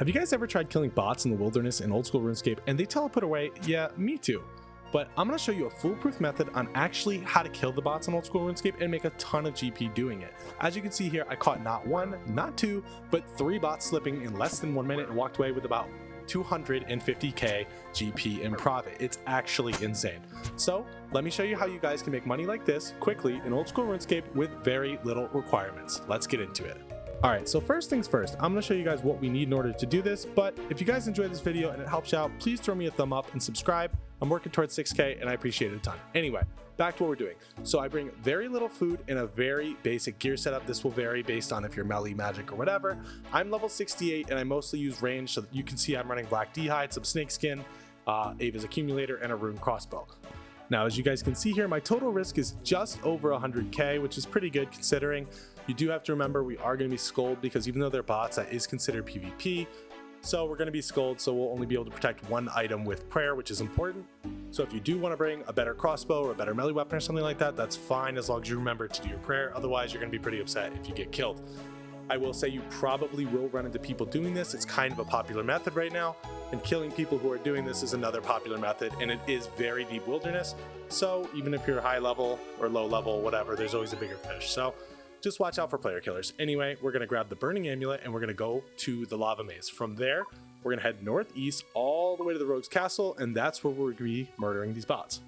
Have you guys ever tried killing bots in the wilderness in old school RuneScape and they teleport away? Yeah, me too. But I'm going to show you a foolproof method on actually how to kill the bots in old school RuneScape and make a ton of GP doing it. As you can see here, I caught not one, not two, but 3 bots slipping in less than 1 minute and walked away with about 250k GP in profit. It's actually insane. So let me show you how you guys can make money like this quickly in old school RuneScape with very little requirements. Let's get into it. Alright, so first things first, I'm going to show you guys what we need in order to do this, but if you guys enjoyed this video and it helps you out, please throw me a thumb up and subscribe. I'm working towards 6k and I appreciate it a ton. Anyway, back to what we're doing. So I bring very little food and a very basic gear setup. This will vary based on if you're melee, magic, or whatever. I'm level 68 and I mostly use range, so that you can see I'm running black d'hide, some snakeskin, Ava's accumulator, and a rune crossbow. Now, as you guys can see here, my total risk is just over 100k, which is pretty good considering. You do have to remember we are going to be skulled because even though they're bots, that is considered PvP. So we're going to be skulled, so we'll only be able to protect one item with prayer, which is important. So if you do want to bring a better crossbow or a better melee weapon or something like that, that's fine as long as you remember to do your prayer. Otherwise, you're going to be pretty upset if you get killed. I will say you probably will run into people doing this. It's kind of a popular method right now, and killing people who are doing this is another popular method, and it is very deep wilderness. So even if you're high level or low level, whatever, there's always a bigger fish. So just watch out for player killers. Anyway, we're going to grab the burning amulet and we're going to go to the lava maze. From there, we're going to head northeast all the way to the rogue's castle, and that's where we're going to be murdering these bots.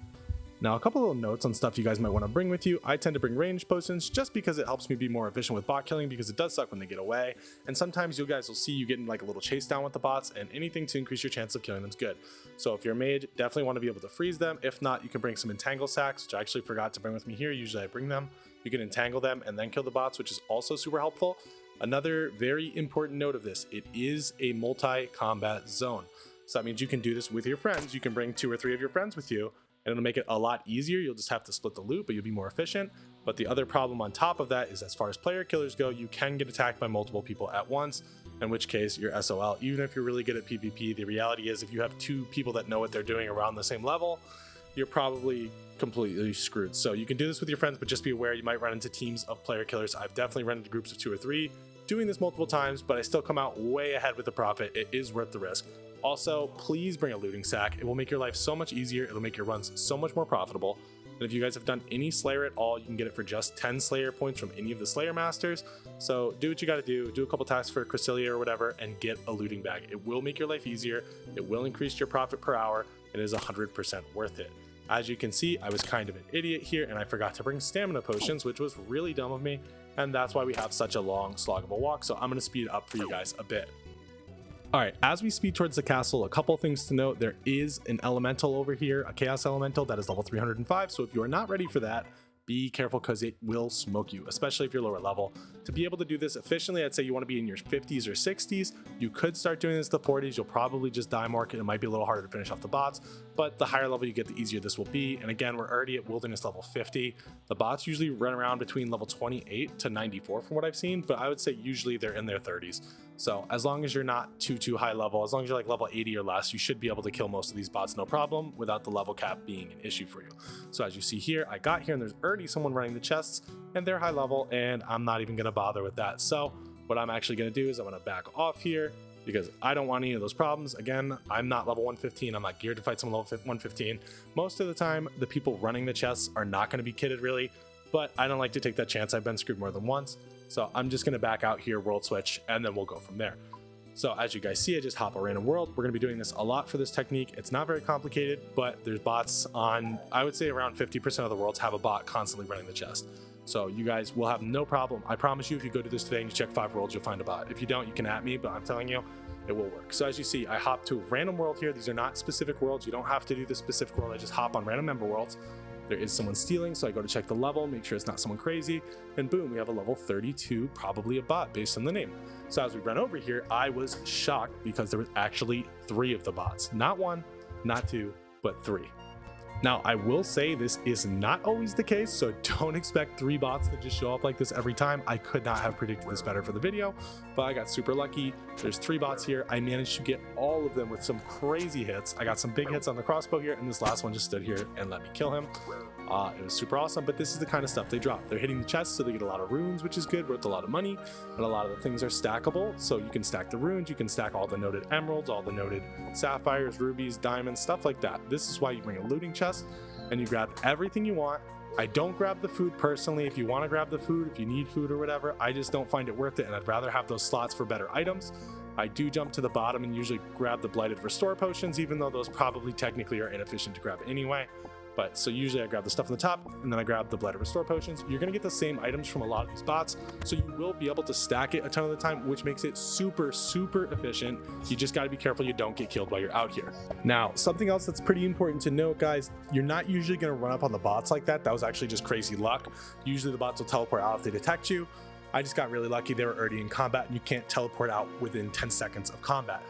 Now, a couple little notes on stuff you guys might want to bring with you. I tend to bring ranged potions just because it helps me be more efficient with bot killing, because it does suck when they get away. And sometimes you guys will see you getting like a little chase down with the bots, and anything to increase your chance of killing them is good. So if you're a mage, definitely want to be able to freeze them. If not, you can bring some Entangle sacks, which I actually forgot to bring with me here. Usually I bring them. You can entangle them and then kill the bots, which is also super helpful. Another very important note of this, it is a multi-combat zone. So that means you can do this with your friends. You can bring 2 or 3 of your friends with you, and it'll make it a lot easier. You'll just have to split the loot, but you'll be more efficient. But the other problem on top of that is, as far as player killers go, you can get attacked by multiple people at once, in which case you're SOL. Even if you're really good at PvP, the reality is if you have 2 people that know what they're doing around the same level, you're probably completely screwed. So you can do this with your friends, but just be aware you might run into teams of player killers. I've definitely run into groups of 2 or 3 doing this multiple times, but I still come out way ahead with the profit. It is worth the risk. Also, please bring a looting sack. It will make your life so much easier. It'll make your runs so much more profitable. And if you guys have done any Slayer at all, you can get it for just 10 Slayer points from any of the Slayer Masters. So do what you got to do a couple tasks for Cresselia or whatever, and get a looting bag. It will make your life easier. It will increase your profit per hour. It is 100% worth it. As you can see, I was kind of an idiot here and I forgot to bring stamina potions, which was really dumb of me. And that's why we have such a long slog of a walk. So I'm going to speed it up for you guys a bit. All right, as we speed towards the castle, a couple things to note. There is an elemental over here, a chaos elemental that is level 305. So if you are not ready for that, be careful because it will smoke you, especially if you're lower level. To be able to do this efficiently, I'd say you want to be in your 50s or 60s. You could start doing this in the 40s. You'll probably just die more, and it might be a little harder to finish off the bots, but the higher level you get, the easier this will be. And again, we're already at wilderness level 50. The bots usually run around between level 28 to 94 from what I've seen, but I would say usually they're in their 30s. So as long as you're not too high level, as long as you're like level 80 or less, you should be able to kill most of these bots no problem without the level cap being an issue for you. So as you see here, I got here and there's already someone running the chests and they're high level, and I'm not even going to bother with that. So what I'm actually going to do is I'm going to back off here because I don't want any of those problems. Again, I'm not level 115. I'm not geared to fight someone level 115. Most of the time, the people running the chests are not going to be kitted really, but I don't like to take that chance. I've been screwed more than once. So I'm just going to back out here, world switch, and then we'll go from there. So as you guys see, I just hop a random world. We're going to be doing this a lot for this technique. It's not very complicated, but there's bots on, I would say around 50% of the worlds have a bot constantly running the chest. So you guys will have no problem. I promise you, if you go to this today and you check 5 worlds, you'll find a bot. If you don't, you can at me, but I'm telling you, it will work. So as you see, I hop to a random world here. These are not specific worlds. You don't have to do this specific world. I just hop on random member worlds. There is someone stealing, so I go to check the level, make sure it's not someone crazy, and boom, we have a level 32, probably a bot based on the name. So as we run over here, I was shocked because there was actually 3 of the bots. Not 1, not 2, but 3. Now, I will say this is not always the case, so don't expect 3 bots to just show up like this every time. I could not have predicted this better for the video, but I got super lucky. There's 3 bots here. I managed to get all of them with some crazy hits. I got some big hits on the crossbow here, and this last one just stood here and let me kill him. It was super awesome, but this is the kind of stuff they drop. They're hitting the chest, so they get a lot of runes, which is good, worth a lot of money, and a lot of the things are stackable, so you can stack the runes, you can stack all the noted emeralds, all the noted sapphires, rubies, diamonds, stuff like that. This is why you bring a looting chest, and you grab everything you want. I don't grab the food personally. If you want to grab the food, if you need food or whatever, I just don't find it worth it, and I'd rather have those slots for better items. I do jump to the bottom and usually grab the blighted restore potions, even though those probably technically are inefficient to grab anyway. But so usually I grab the stuff on the top, and then I grab the blighted restore potions. You're gonna get the same items from a lot of these bots, so you will be able to stack it a ton of the time, which makes it super efficient. You just gotta be careful you don't get killed while you're out here. Now, something else that's pretty important to note, guys, you're not usually gonna run up on the bots like that. That was actually just crazy luck. Usually the bots will teleport out if they detect you. I just got really lucky. They were already in combat, and you can't teleport out within 10 seconds of combat.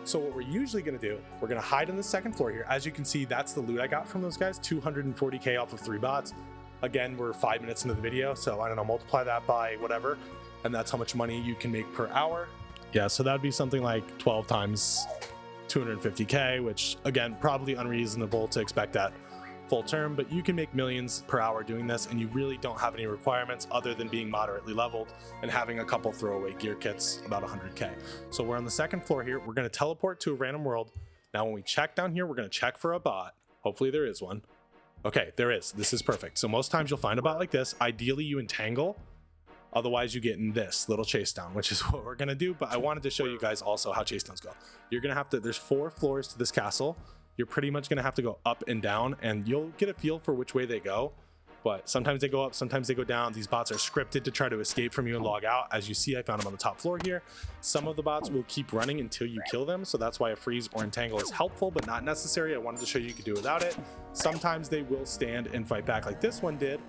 So what we're usually going to do, we're going to hide on the second floor here. As you can see, that's the loot I got from those guys, 240k off of 3 bots. Again, we're 5 minutes into the video, so I don't know, multiply that by whatever, and that's how much money you can make per hour. Yeah, so that'd be something like 12 times 250k, which again, probably unreasonable to expect that full term, but you can make millions per hour doing this, and you really don't have any requirements other than being moderately leveled and having a couple throwaway gear kits, about 100k. So we're on the second floor here. We're going to teleport to a random world. Now when we check down here, we're going to check for a bot. Hopefully there is one. Okay, there is. This is perfect. So most times you'll find a bot like this. Ideally you entangle, otherwise you get in this little chase down, which is what we're going to do. But I wanted to show you guys also how chase downs go. You're going to have to, there's 4 floors to this castle. You're pretty much going to have to go up and down, and you'll get a feel for which way they go. But sometimes they go up, sometimes they go down. These bots are scripted to try to escape from you and log out. As you see, I found them on the top floor here. Some of the bots will keep running until you kill them, so that's why a freeze or entangle is helpful, but not necessary. I wanted to show you could do without it. Sometimes they will stand and fight back like this one did.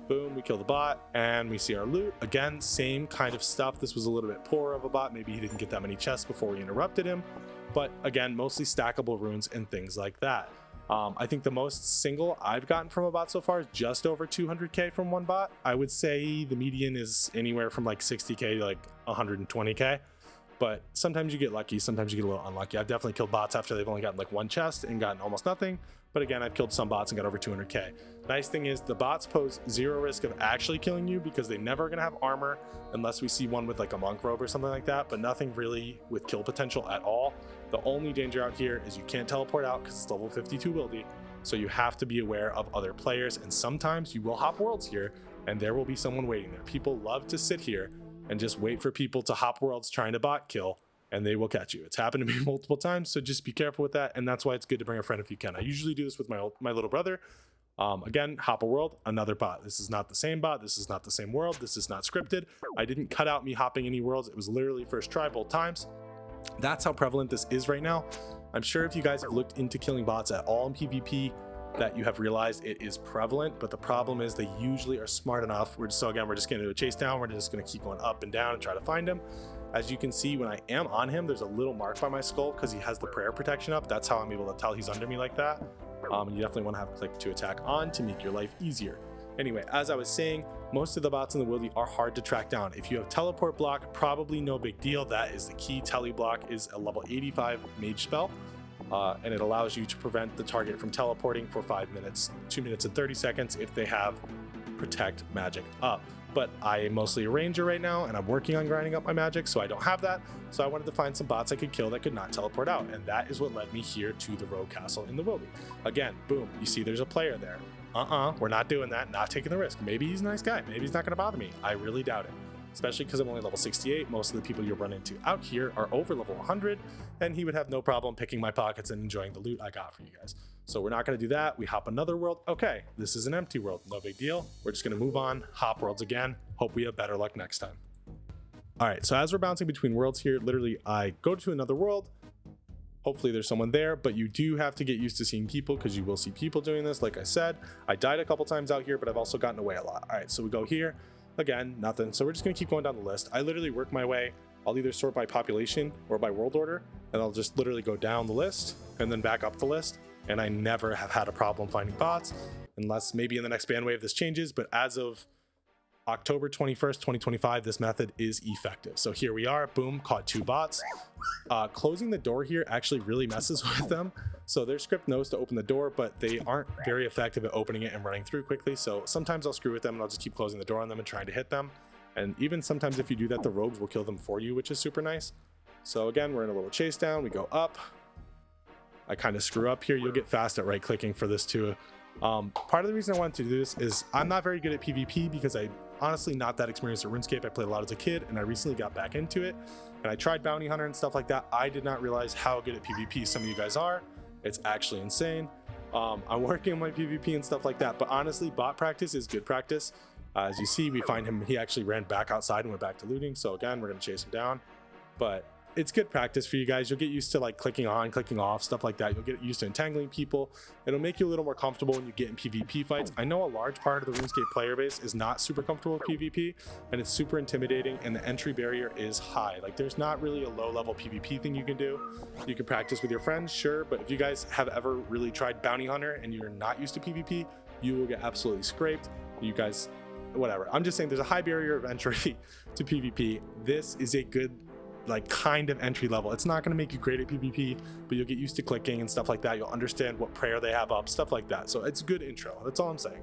Boom, we kill the bot, and we see our loot. Again, same kind of stuff. This was a little bit poorer of a bot. Maybe he didn't get that many chests before we interrupted him. But again, mostly stackable runes and things like that. I think the most single I've gotten from a bot so far is just over 200k from one bot. I would say the median is anywhere from like 60k to like 120k. But sometimes you get lucky, sometimes you get a little unlucky. I've definitely killed bots after they've only gotten like 1 chest and gotten almost nothing. But again, I've killed some bots and got over 200k. Nice thing is the bots pose 0 risk of actually killing you because they never are gonna have armor unless we see one with like a monk robe or something like that, but nothing really with kill potential at all. The only danger out here is you can't teleport out because it's level 52 wildy. So you have to be aware of other players, and sometimes you will hop worlds here and there will be someone waiting there. People love to sit here and just wait for people to hop worlds trying to bot kill, and they will catch you. It's happened to me multiple times, so just be careful with that, and that's why it's good to bring a friend if you can. I usually do this with my little brother. Again, hop a world, another bot. This is not the same bot. This is not the same world. This is not scripted. I didn't cut out me hopping any worlds. It was literally first try both times. That's how prevalent this is right now. I'm sure if you guys have looked into killing bots at all in PvP, that you have realized it is prevalent, but the problem is they usually are smart enough. So again, we're just gonna do a chase down. We're just gonna keep going up and down and try to find him. As you can see, when I am on him, there's a little mark by my skull because he has the prayer protection up. That's how I'm able to tell he's under me like that. You definitely want to have click to attack on to make your life easier. Anyway, as I was saying, most of the bots in the wildy are hard to track down. If you have teleport block, probably no big deal. That is the key. Tele block is a level 85 mage spell. And it allows you to prevent the target from teleporting for 5 minutes, 2 minutes and 30 seconds if they have protect magic up. But I am mostly a ranger right now, and I'm working on grinding up my magic, so I don't have that. So I wanted to find some bots I could kill that could not teleport out, and that is what led me here to the rogue castle in the wildy. Again, boom, you see there's a player there. We're not doing that, not taking the risk. Maybe he's a nice guy, maybe he's not gonna bother me. I really doubt it. Especially because I'm only level 68. Most of the people you'll run into out here are over level 100, and he would have no problem picking my pockets and enjoying the loot I got for you guys. So we're not going to do that. We hop another world. Okay, this is an empty world. No big deal. We're just going to move on, hop worlds again. Hope we have better luck next time. All right, so as we're bouncing between worlds here, literally I go to another world. Hopefully there's someone there, but you do have to get used to seeing people because you will see people doing this. Like I said, I died a couple times out here, but I've also gotten away a lot. All right, so we go here. Again, nothing. So we're just gonna keep going down the list. I literally work my way. I'll either sort by population or by world order, and I'll just literally go down the list and then back up the list. and I never have had a problem finding bots, unless maybe in the next ban wave this changes. But as of October 21st, 2025, this method is effective. So here we are, boom, caught 2 bots. Closing the door here actually really messes with them. So their script knows to open the door, but they aren't very effective at opening it and running through quickly. So sometimes I'll screw with them and I'll just keep closing the door on them and trying to hit them. And even sometimes if you do that, the rogues will kill them for you, which is super nice. So again, we're in a little chase down, we go up. I kind of screw up here. You'll get fast at right clicking for this too. Part of the reason I wanted to do this is I'm not very good at PvP because I honestly not that experienced at RuneScape. I played a lot as a kid and I recently got back into it and I tried Bounty Hunter and stuff like that. I did not realize how good at PvP some of you guys are. It's actually insane. I'm working on my PvP and stuff like that, but honestly, bot practice is good practice. As you see, we find him, he actually ran back outside and went back to looting. So again, we're gonna chase him down, but it's good practice for you guys. You'll get used to like clicking on, clicking off, stuff like that. You'll get used to entangling people. It'll make you a little more comfortable when you get in PvP fights. I know a large part of the RuneScape player base is not super comfortable with PvP and it's super intimidating and the entry barrier is high. Like there's not really a low level PvP thing you can do. You can practice with your friends, sure, but if you guys have ever really tried Bounty Hunter and you're not used to PvP, you will get absolutely scraped. You guys, whatever. I'm just saying there's a high barrier of entry to PvP. This is a good like kind of entry level. It's not going to make you great at PvP, but you'll get used to clicking and stuff like that. You'll understand what prayer they have up, stuff like that. So it's a good intro. That's all I'm saying.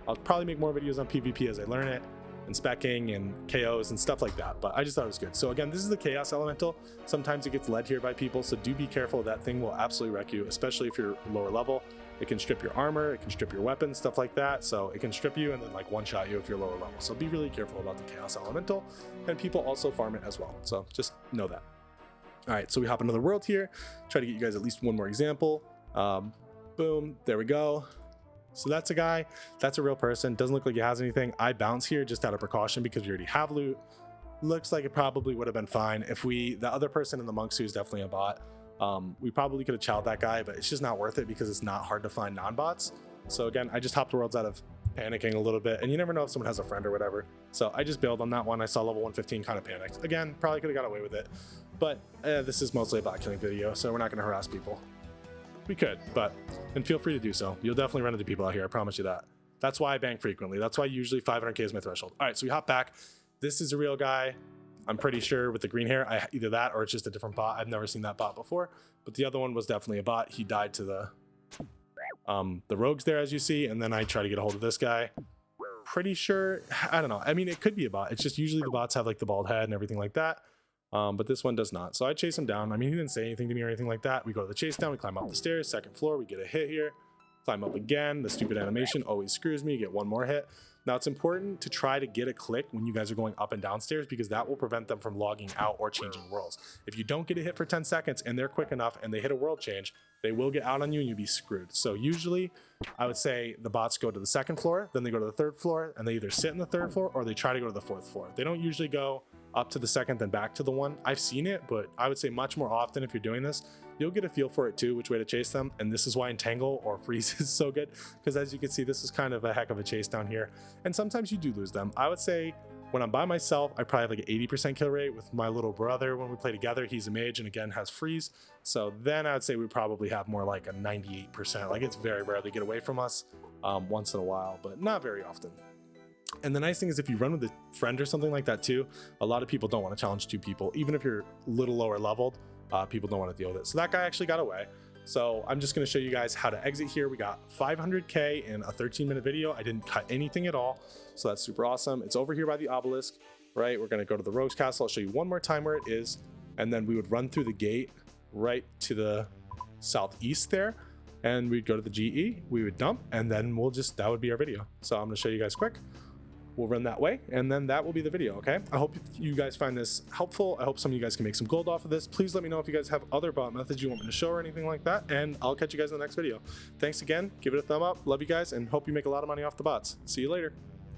I'll probably make more videos on PvP as I learn it, and specking and KOs and stuff like that, but I just thought it was good. So again, this is the Chaos Elemental. Sometimes it gets led here by people, so do be careful. That thing will absolutely wreck you, especially if you're lower level. It can strip your armor, it can strip your weapons, stuff like that. So it can strip you and then like one-shot you if you're lower level. So be really careful about the Chaos Elemental, and people also farm it as well. So just know that. All right, so we hop into the world here. Try to get you guys at least one more example. Boom, there we go. So that's a guy, that's a real person. Doesn't look like he has anything. I bounce here just out of precaution because we already have loot. Looks like it probably would have been fine. If the other person in the monk suit is definitely a bot. We probably could have chowed that guy, but it's just not worth it because it's not hard to find non-bots. So again, I just hopped worlds out of panicking a little bit, and you never know if someone has a friend or whatever. So I just bailed on that one. I saw level 115, kind of panicked. Again, probably could have got away with it, but this is mostly a bot killing video, so we're not going to harass people. We could, and feel free to do so. You'll definitely run into people out here, I promise you that. That's why I bank frequently. That's why usually 500k is my threshold. All right, so we hop back. This is a real guy. I'm pretty sure with the green hair, either that or it's just a different bot. I've never seen that bot before, but the other one was definitely a bot. He died to the rogues there, as you see, and then I try to get a hold of this guy. Pretty sure, I don't know. I mean, it could be a bot. It's just usually the bots have like the bald head and everything like that. But this one does not. So I chase him down. I mean, he didn't say anything to me or anything like that. We go to the chase down, we climb up the stairs, second floor, we get a hit here, climb up again. The stupid animation always screws me, get one more hit. Now it's important to try to get a click when you guys are going up and downstairs because that will prevent them from logging out or changing worlds. If you don't get a hit for 10 seconds and they're quick enough and they hit a world change, they will get out on you and you'll be screwed. So usually I would say the bots go to the second floor, then they go to the third floor, and they either sit in the third floor or they try to go to the fourth floor. They don't usually go up to the second then back to the one. I've seen it, but I would say much more often if you're doing this, you'll get a feel for it too, which way to chase them. And this is why Entangle or Freeze is so good, because as you can see, this is kind of a heck of a chase down here. And sometimes you do lose them. I would say when I'm by myself, I probably have like an 80% kill rate. With my little brother, when we play together, he's a mage and again has Freeze. So then I would say we probably have more like a 98%. Like it's very rare they get away from us once in a while, but not very often. And the nice thing is if you run with a friend or something like that too, a lot of people don't want to challenge two people. Even if you're a little lower leveled, people don't want to deal with it. So that guy actually got away. So I'm just going to show you guys how to exit here. We got 500k in a 13-minute video. I didn't cut anything at all. So that's super awesome. It's over here by the Obelisk, right? We're going to go to the Rogue's Castle. I'll show you one more time where it is. And then we would run through the gate right to the southeast there. And we'd go to the GE, we would dump, and then that would be our video. So I'm going to show you guys quick. We'll run that way, and then that will be the video, okay? I hope you guys find this helpful. I hope some of you guys can make some gold off of this. Please let me know if you guys have other bot methods you want me to show or anything like that, and I'll catch you guys in the next video. Thanks again. Give it a thumb up. Love you guys, and hope you make a lot of money off the bots. See you later.